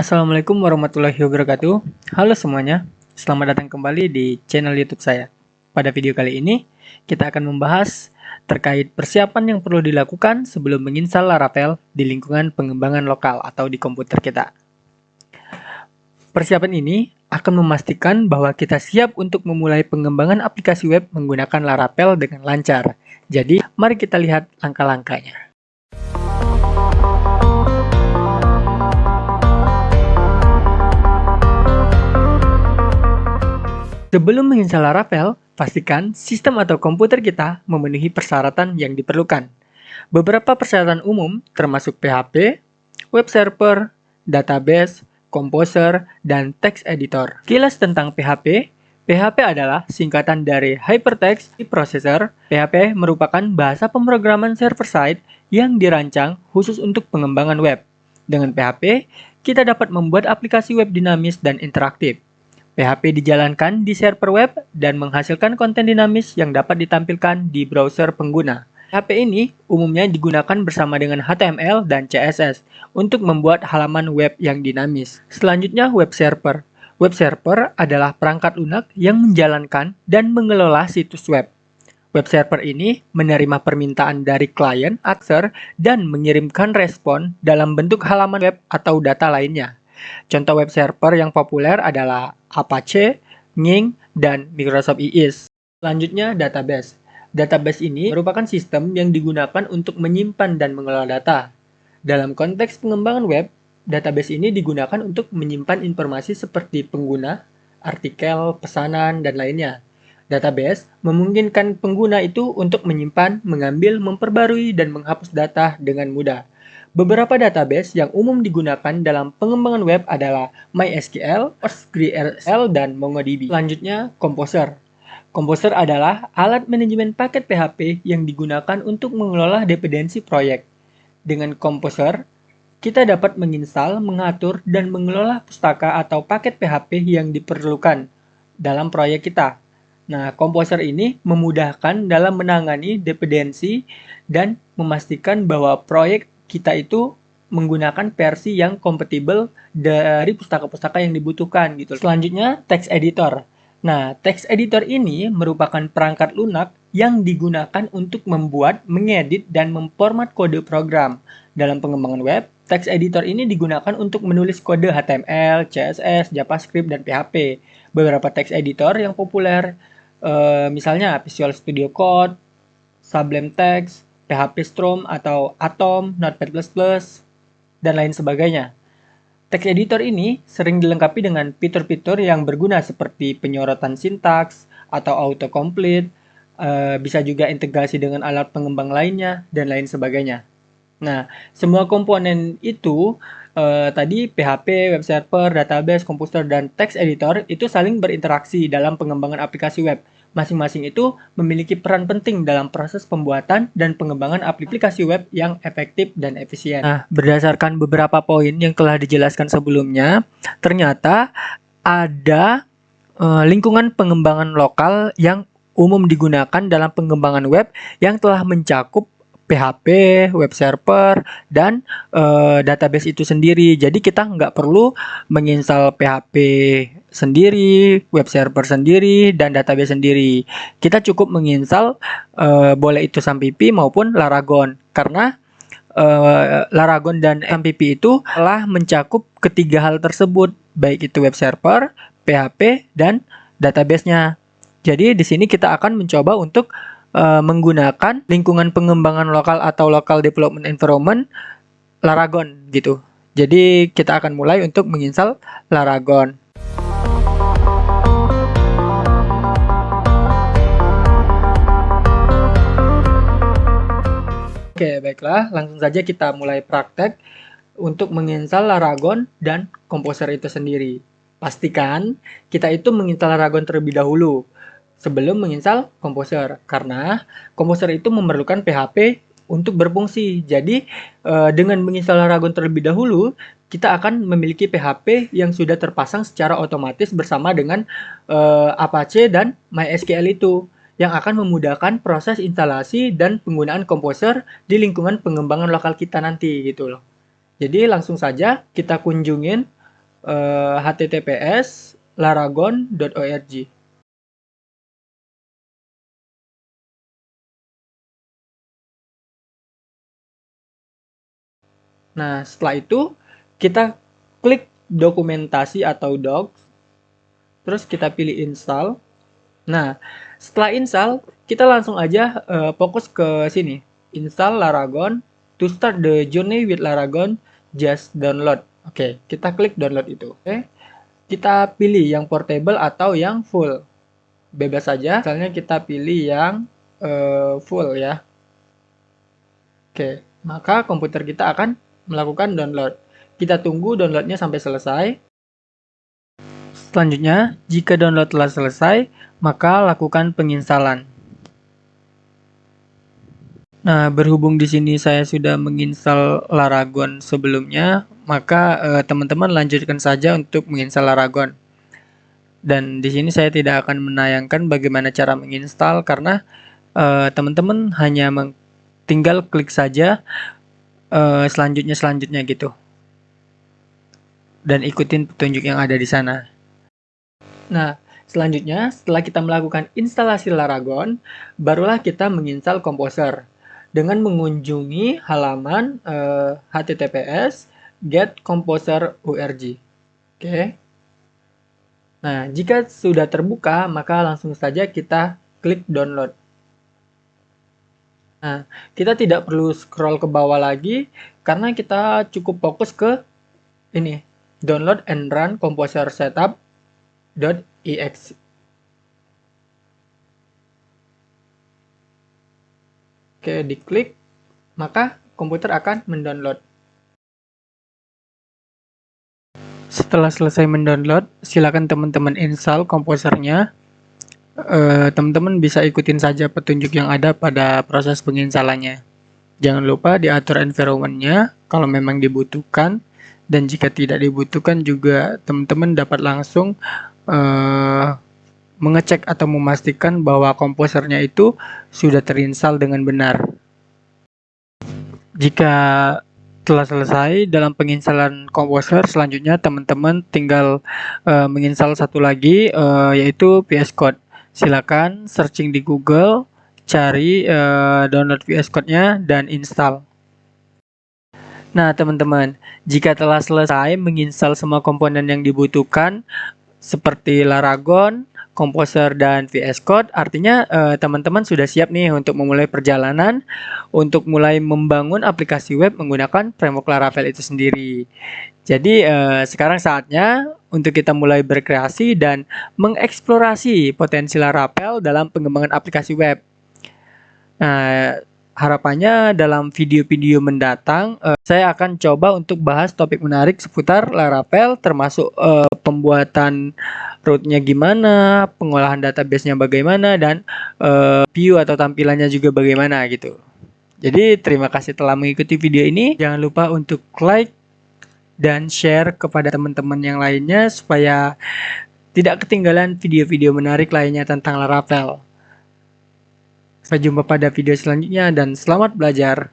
Assalamualaikum warahmatullahi wabarakatuh. Halo semuanya, selamat datang kembali di channel YouTube saya. Pada video kali ini, kita akan membahas terkait persiapan yang perlu dilakukan sebelum menginstal Laravel di lingkungan pengembangan lokal atau di komputer kita. Persiapan ini akan memastikan bahwa kita siap untuk memulai pengembangan aplikasi web menggunakan Laravel dengan lancar. Jadi, mari kita lihat langkah-langkahnya. Sebelum menginstal Laravel, pastikan sistem atau komputer kita memenuhi persyaratan yang diperlukan. Beberapa persyaratan umum termasuk PHP, web server, database, composer, dan text editor. Kilas tentang PHP. PHP adalah singkatan dari Hypertext Processor. PHP merupakan bahasa pemrograman server-side yang dirancang khusus untuk pengembangan web. Dengan PHP, kita dapat membuat aplikasi web dinamis dan interaktif. PHP dijalankan di server web dan menghasilkan konten dinamis yang dapat ditampilkan di browser pengguna. PHP ini umumnya digunakan bersama dengan HTML dan CSS untuk membuat halaman web yang dinamis. Selanjutnya, web server. Web server adalah perangkat lunak yang menjalankan dan mengelola situs web. Web server ini menerima permintaan dari klien, user, dan mengirimkan respon dalam bentuk halaman web atau data lainnya. Contoh web server yang populer adalah Apache, Ning, dan Microsoft IIS. Selanjutnya, database. Database ini merupakan sistem yang digunakan untuk menyimpan dan mengelola data. Dalam konteks pengembangan web, database ini digunakan untuk menyimpan informasi seperti pengguna, artikel, pesanan, dan lainnya. Database memungkinkan pengguna itu untuk menyimpan, mengambil, memperbarui, dan menghapus data dengan mudah. Beberapa database yang umum digunakan dalam pengembangan web adalah MySQL, PostgreSQL, dan MongoDB. Selanjutnya, Composer. Composer adalah alat manajemen paket PHP yang digunakan untuk mengelola dependensi proyek. Dengan Composer, kita dapat menginstal, mengatur, dan mengelola pustaka atau paket PHP yang diperlukan dalam proyek kita. Nah, Composer ini memudahkan dalam menangani dependensi dan memastikan bahwa proyek kita itu menggunakan versi yang kompatibel dari pustaka-pustaka yang dibutuhkan gitu. Selanjutnya, text editor. Nah, text editor ini merupakan perangkat lunak yang digunakan untuk membuat, mengedit, dan memformat kode program. Dalam pengembangan web, text editor ini digunakan untuk menulis kode HTML, CSS, JavaScript, dan PHP. Beberapa text editor yang populer, misalnya Visual Studio Code, Sublime Text, PHP Storm atau Atom, Notepad++, dan lain sebagainya. Text editor ini sering dilengkapi dengan fitur-fitur yang berguna seperti penyorotan sintaks atau autocomplete, bisa juga integrasi dengan alat pengembang lainnya, dan lain sebagainya. Nah, semua komponen itu, tadi PHP, web server, database, komposer, dan text editor itu saling berinteraksi dalam pengembangan aplikasi web. Masing-masing itu memiliki peran penting dalam proses pembuatan dan pengembangan aplikasi web yang efektif dan efisien. Nah, berdasarkan beberapa poin yang telah dijelaskan sebelumnya, ternyata ada lingkungan pengembangan lokal yang umum digunakan dalam pengembangan web yang telah mencakup PHP, web server, dan database itu sendiri. Jadi kita nggak perlu menginstal PHP sendiri, web server sendiri, dan database sendiri. Kita cukup menginstal boleh itu SAMPP maupun Laragon. Karena Laragon dan MPP itu telah mencakup ketiga hal tersebut, baik itu web server, PHP, dan database-nya. Jadi di sini kita akan mencoba untuk menggunakan lingkungan pengembangan lokal atau local development environment Laragon gitu. Jadi kita akan mulai untuk menginstal Laragon. Oke, baiklah, langsung saja kita mulai praktek untuk menginstal Laragon dan Composer itu sendiri. Pastikan kita itu menginstal Laragon terlebih dahulu sebelum menginstal Composer, karena Composer itu memerlukan PHP untuk berfungsi. Jadi dengan menginstal Laragon terlebih dahulu, kita akan memiliki PHP yang sudah terpasang secara otomatis bersama dengan Apache dan MySQL itu, yang akan memudahkan proses instalasi dan penggunaan Composer di lingkungan pengembangan lokal kita nanti gitu loh. Jadi langsung saja kita kunjungin https laragon.org. Nah, setelah itu kita klik dokumentasi atau docs, terus kita pilih install. Nah, setelah install, kita langsung aja fokus ke sini. Install Laragon. To start the journey with Laragon, just download. Oke, kita klik download itu. Oke, kita pilih yang portable atau yang full. Bebas saja, misalnya kita pilih yang full ya. Oke, maka komputer kita akan melakukan download. Kita tunggu downloadnya sampai selesai. Selanjutnya, jika download telah selesai, maka lakukan penginstalan. Nah, berhubung di sini saya sudah menginstal Laragon sebelumnya, maka teman-teman lanjutkan saja untuk menginstal Laragon. Dan di sini saya tidak akan menayangkan bagaimana cara menginstal karena teman-teman hanya tinggal klik saja selanjutnya gitu. Dan ikutin petunjuk yang ada di sana. Nah, selanjutnya setelah kita melakukan instalasi Laragon, barulah kita menginstal Composer dengan mengunjungi halaman https getcomposer.org. Oke. Nah, jika sudah terbuka, maka langsung saja kita klik download. Nah, kita tidak perlu scroll ke bawah lagi karena kita cukup fokus ke ini, download and run composer setup.exe. Oke, diklik, maka komputer akan mendownload. Setelah selesai mendownload, silakan teman-teman install komposernya. Teman-teman bisa ikutin saja petunjuk yang ada pada proses penginstalannya. Jangan lupa diatur environment-nya kalau memang dibutuhkan, dan jika tidak dibutuhkan juga teman-teman dapat langsung mengecek atau memastikan bahwa komposernya itu sudah terinstall dengan benar. Jika telah selesai dalam penginstalan komposer, selanjutnya teman-teman tinggal menginstal satu lagi yaitu VS Code. Silakan searching di Google, cari download VS Code-nya dan install. Nah, teman-teman, jika telah selesai menginstal semua komponen yang dibutuhkan seperti Laragon, Composer, dan VS Code, artinya teman-teman sudah siap nih untuk memulai perjalanan untuk mulai membangun aplikasi web menggunakan framework Laravel itu sendiri. Jadi sekarang saatnya untuk kita mulai berkreasi dan mengeksplorasi potensi Laravel dalam pengembangan aplikasi web. Nah, harapannya dalam video-video mendatang saya akan coba untuk bahas topik menarik seputar Laravel, termasuk pembuatan rootnya gimana, pengolahan database-nya bagaimana, dan view atau tampilannya juga bagaimana gitu. Jadi terima kasih telah mengikuti video ini. Jangan lupa untuk like dan share kepada teman-teman yang lainnya supaya tidak ketinggalan video-video menarik lainnya tentang Laravel. Sampai jumpa pada video selanjutnya dan selamat belajar.